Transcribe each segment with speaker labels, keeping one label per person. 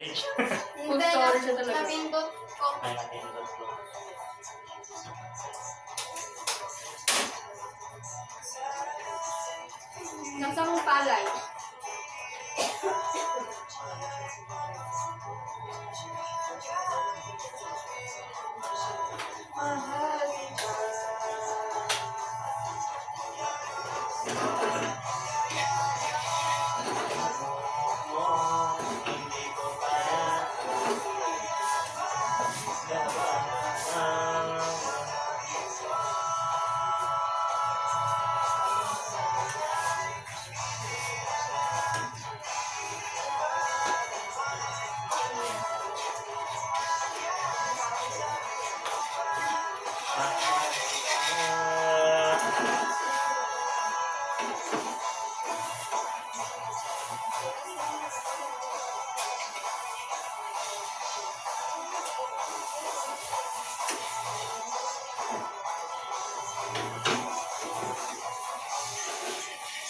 Speaker 1: Full storage siya talaga.
Speaker 2: Napindot ko.
Speaker 3: Ay, napindot ko.
Speaker 2: Nasa mong palay.
Speaker 3: Hindi ko kaya gabahan.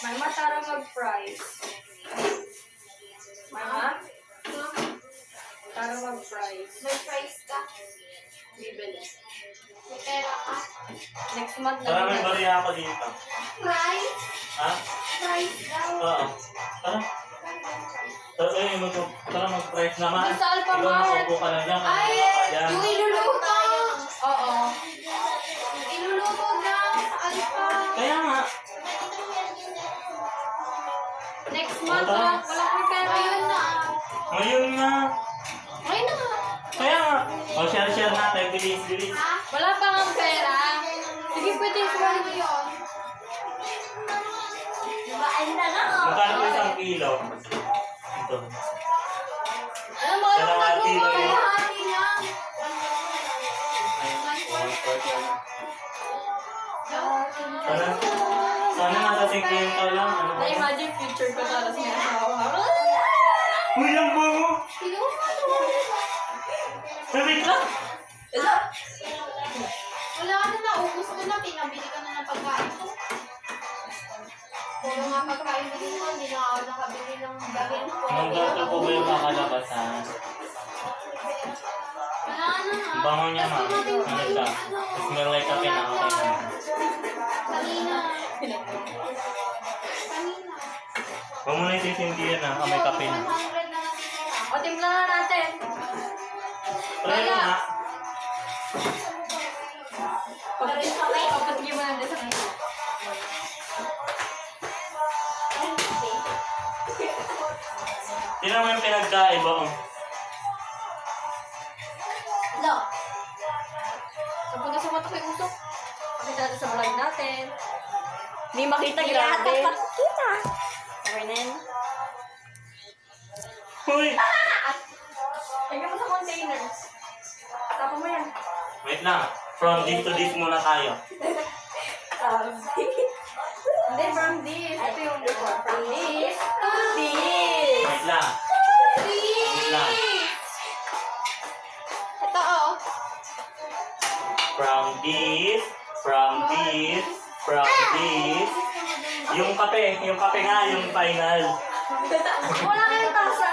Speaker 1: May matara mag-price. Mama? Tara mag-price.
Speaker 2: May price ka.
Speaker 1: Bibili.
Speaker 2: May pera ka.
Speaker 1: Next month na
Speaker 3: Maraming
Speaker 1: lang.
Speaker 3: bariya ako dito.
Speaker 2: Price?
Speaker 3: Ha?
Speaker 2: Price daw.
Speaker 3: Oo. Tara. Tara mag-price naman.
Speaker 1: Sa Alphamart.
Speaker 3: Ikaw naupo ka lang dyan.
Speaker 2: Ay,
Speaker 3: Dyan.
Speaker 2: yung iluluto.
Speaker 1: Oo.
Speaker 2: Yung iluluto na sa Alpha.
Speaker 3: Kaya nga.
Speaker 1: Next month na. Wala kang pera.
Speaker 2: Ngayon na.
Speaker 3: Ngayon nga.
Speaker 2: Ngayon na.
Speaker 3: Kaya nga. O, share natin. Bilis.
Speaker 2: Ha?
Speaker 1: Wala pa kang pera. Sige, pwede
Speaker 2: Ano
Speaker 1: ko.
Speaker 2: yun? Diba, na lang oh.
Speaker 3: Magkano po isang kilo? Ito.
Speaker 1: Alam mo, alam mo,
Speaker 3: Kalahati
Speaker 1: nag-uwi.
Speaker 3: lang yun.
Speaker 2: Kalahati lang.
Speaker 3: Sana nasa 50 lang. Ano ba?
Speaker 1: Na-imagine future ko na may asawa.
Speaker 3: Uy, lang ba mo? Wait lang.
Speaker 2: Wala ka na, naubos ko na, pinabili ka na ng pagkain ko. Puro nga pagkain ko dito, hindi na ako nakabili ng bagay ko.
Speaker 3: Magkano po ba yung kakalabasan?
Speaker 2: Wala na nga.
Speaker 3: Bango niya,
Speaker 2: Tapos
Speaker 3: ma'am.
Speaker 2: dumating
Speaker 3: Ano
Speaker 2: pa
Speaker 3: siya?
Speaker 2: yung
Speaker 3: Smell like kape na okay na.
Speaker 2: Kanina.
Speaker 3: Huwag mo na ititindihan na may kape na.
Speaker 2: 100 na natitira.
Speaker 1: O, timpla na natin.
Speaker 3: Try mo nga.
Speaker 1: Papatigyan mo lang din sa kanila.
Speaker 3: Tingnan mo yung pinagkaiba mo.
Speaker 2: No.
Speaker 1: Napunta sa mata kay Usok. Pakita natin sa vlog natin. Hindi makita, grabe.
Speaker 2: Kita.
Speaker 1: Okay na yun.
Speaker 3: Uy!
Speaker 1: Lagyan mo sa container. Tapos mo yan.
Speaker 3: Wait lang. From this to this muna tayo.
Speaker 1: Hindi, from this. Ito yung from this to this.
Speaker 3: Wait lang. Wait lang.
Speaker 2: Ito oh.
Speaker 3: From this. Yung kape nga, yung final.
Speaker 1: Wala kayong tasa.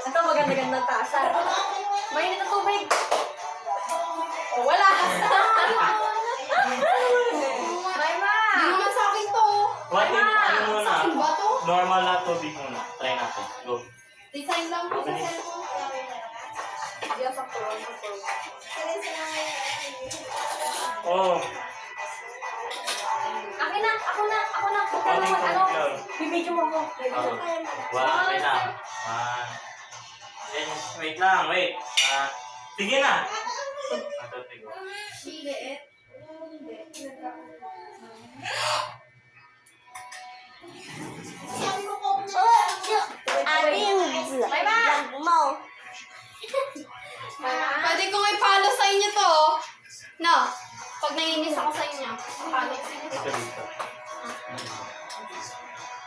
Speaker 1: Ito, maganda-gandang tasa. Mainit ang tubig. Oh, wala. May ma.
Speaker 2: Hindi naman sa akin to.
Speaker 3: What if, ano muna?
Speaker 2: Saan ba to?
Speaker 3: Normal na tubig muna. Try natin. Go.
Speaker 2: Design lang po sa cellphone.
Speaker 1: Hindi ako sa pro.
Speaker 3: Oh.
Speaker 1: Akin na, ako na.
Speaker 3: Konting
Speaker 1: Ano?
Speaker 3: tubig lang.
Speaker 1: Bibidyo mo ako.
Speaker 3: Oh. Okay na. Then, wait lang, wait. Sige na. Matutigo.
Speaker 2: Liit.
Speaker 1: May ma.
Speaker 2: Pwede kong i-follow sa inyo to. No. Pag naiinis ako sa inyo. Follow.
Speaker 3: Ito dito.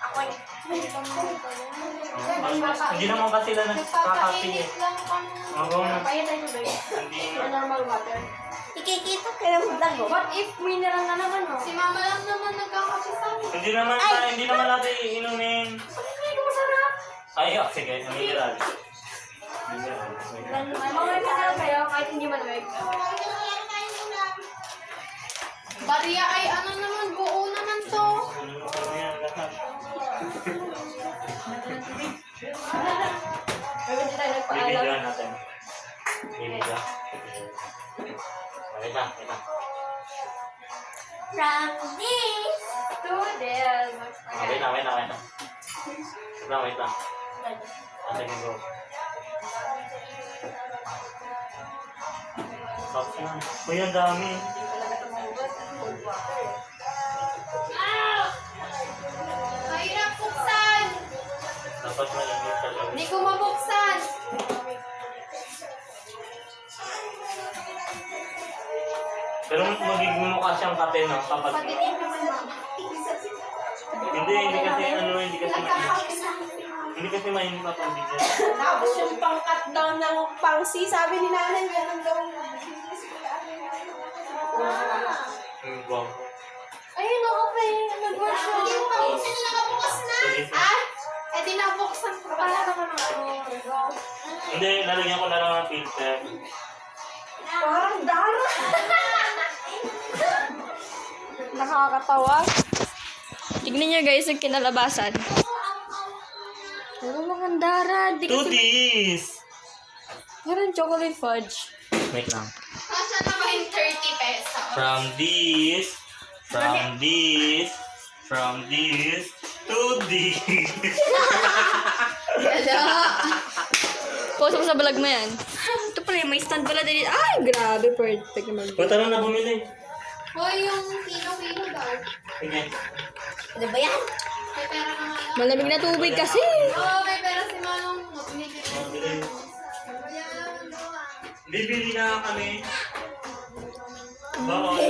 Speaker 1: Ako eh.
Speaker 3: Hindi naman ba sila nagkakapi eh.
Speaker 2: Nagpapainit lang kami.
Speaker 3: Oo na.
Speaker 1: Payat tayo tubig.
Speaker 3: Hindi.
Speaker 1: Or normal water.
Speaker 4: Ikikita ka ng vlog mo.
Speaker 1: What if mineral na naman, no?
Speaker 2: Si mama lang naman nagkakape sa amin.
Speaker 3: Hindi naman natin iinumin.
Speaker 1: Hindi ko masarap.
Speaker 3: Ay, sige, mineral.
Speaker 1: naman, Meg.
Speaker 2: Barya ay ano naman, buo naman to.
Speaker 3: Ano yan, lahat.
Speaker 1: Pero hindi tayo nagpaalam.
Speaker 3: Bibigyan natin. Bibigyan. Wait lang, wait lang.
Speaker 4: Practice.
Speaker 1: To this.
Speaker 3: Wait lang, wait lang, wait lang. Wait lang, wait lang. Ate ko go. Tapos yan. Uy, ang dami.
Speaker 2: Mahirap buksan.
Speaker 3: Dapat mainit talaga.
Speaker 2: Hindi ko mabuksan.
Speaker 3: Pero magiging mukha siyang kape, no? Kapag...
Speaker 2: Patitin naman mama.
Speaker 3: Hindi kasi ano, hindi kasi mainit. Hindi kasi mainit pa pang bigyan.
Speaker 5: Tapos yung pang-cut down ng pang-C, sabi ni nanay, yan ang gawin mo.
Speaker 3: Wow.
Speaker 2: Ayun ako pa eh. Nag-workshop. Hindi mo mabuksan na nakabukas na. Ah? Eh di nabuksan ko. Wala naman ako.
Speaker 3: Hindi, lalagyan ko na lang ng filter.
Speaker 5: Parang dara.
Speaker 1: Nakakatawa. Tignan niyo guys yung kinalabasan. Oh, makandara. Di kasi
Speaker 3: Tutis!
Speaker 1: parang chocolate fudge.
Speaker 3: Wait lang.
Speaker 2: Kasya naman 30 pesos.
Speaker 3: From this to this.
Speaker 1: Post mo sa vlog mo yan. Ito pala, may stand pala din. Ay, grabe. Perfect naman.
Speaker 3: Punta lang na bumili.
Speaker 2: Hoy, yung kilo-kilo daw.
Speaker 3: Sige.
Speaker 4: Ano ba yan?
Speaker 2: May pera ka nga.
Speaker 1: Malamig na tubig kasi.
Speaker 2: Oo, may pera si Manong. Bumili.
Speaker 3: Bumili.
Speaker 2: Ayan, gawa.
Speaker 3: Bibili na kami. Bawal.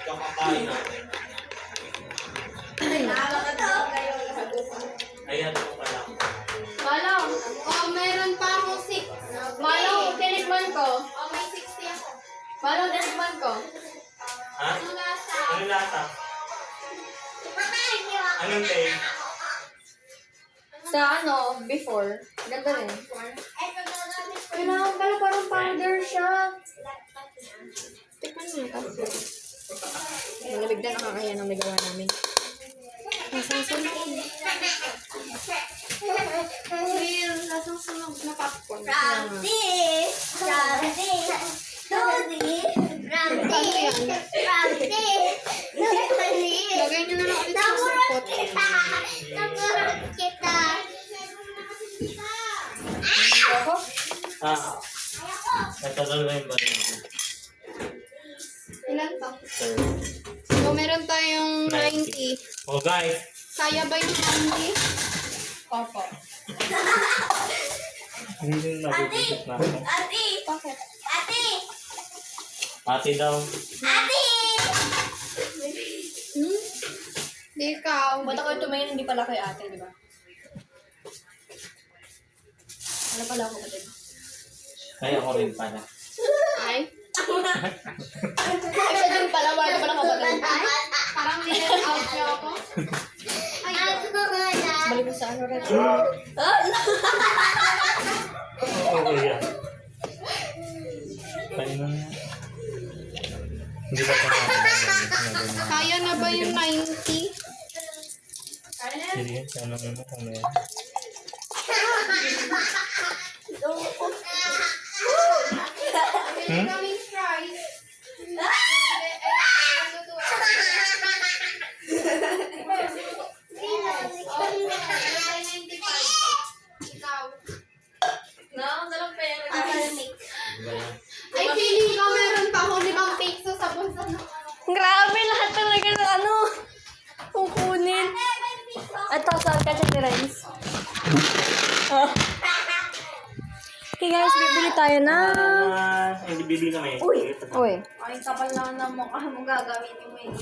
Speaker 3: Kakakain natin. Ayan po pala.
Speaker 2: Manong, meron pa akong 6.
Speaker 1: Manong, tinikman ko.
Speaker 2: May 60 ako.
Speaker 1: Manong, tinikman ko.
Speaker 3: Ha?
Speaker 2: Ano lasa?
Speaker 3: Ano lasa? Anong taste?
Speaker 1: Sa ano, before. Ganda rin. Kailangan pala parang powder siya. Tikman mo ito. Malamig na nakakaya ng nagawa namin. Nasaan sunog?
Speaker 2: Real, lasang sunog na popcorn.
Speaker 4: Practice. Practice. Practice. Practice. Practice.
Speaker 2: Lagay nyo na lang ulit sa
Speaker 4: Namurot
Speaker 2: supot.
Speaker 4: kita. Namurot kita.
Speaker 1: Ako?
Speaker 3: Ito lang ba yun?
Speaker 2: Ilan to?
Speaker 3: Third.
Speaker 2: So, meron tayong 90.
Speaker 3: Oh guys,
Speaker 2: Kaya ba yung 90?
Speaker 1: Opo.
Speaker 3: hindi nabibigit na ako.
Speaker 4: Ate.
Speaker 2: Bakit?
Speaker 4: Ate.
Speaker 3: Ate daw.
Speaker 4: Ate.
Speaker 2: Di ikaw.
Speaker 1: Ba't ako tumingin hindi pala kay ate, di ba? Ano pala ako kapatid?
Speaker 3: Ay, ako rin pala.
Speaker 2: Ay?
Speaker 1: Ay, siya din pala. Wala pala kapatid.
Speaker 2: Parang nilent out niyo ako. Ay,
Speaker 1: Balik mo sa ano rin.
Speaker 3: Oo, yan. Kain na nga. Hindi ba ito na?
Speaker 2: kaya na ba yung 90?
Speaker 3: Sige, ano mo kung meron.
Speaker 2: Meron kaming fries. Ikaw.
Speaker 1: No, dalang pera.
Speaker 3: Diba yan?
Speaker 2: Ay, feeling ko meron pa ako 5 peso sa bulsa na.
Speaker 1: Grabe, lahat talaga ng ano. Kukunin. Ito, sa kasi ni Renz. Okay guys, bibili tayo na.
Speaker 3: Hindi bibili kami.
Speaker 1: Uy.
Speaker 5: Ay, kapal lang na mukha mo gagamitin mo yun.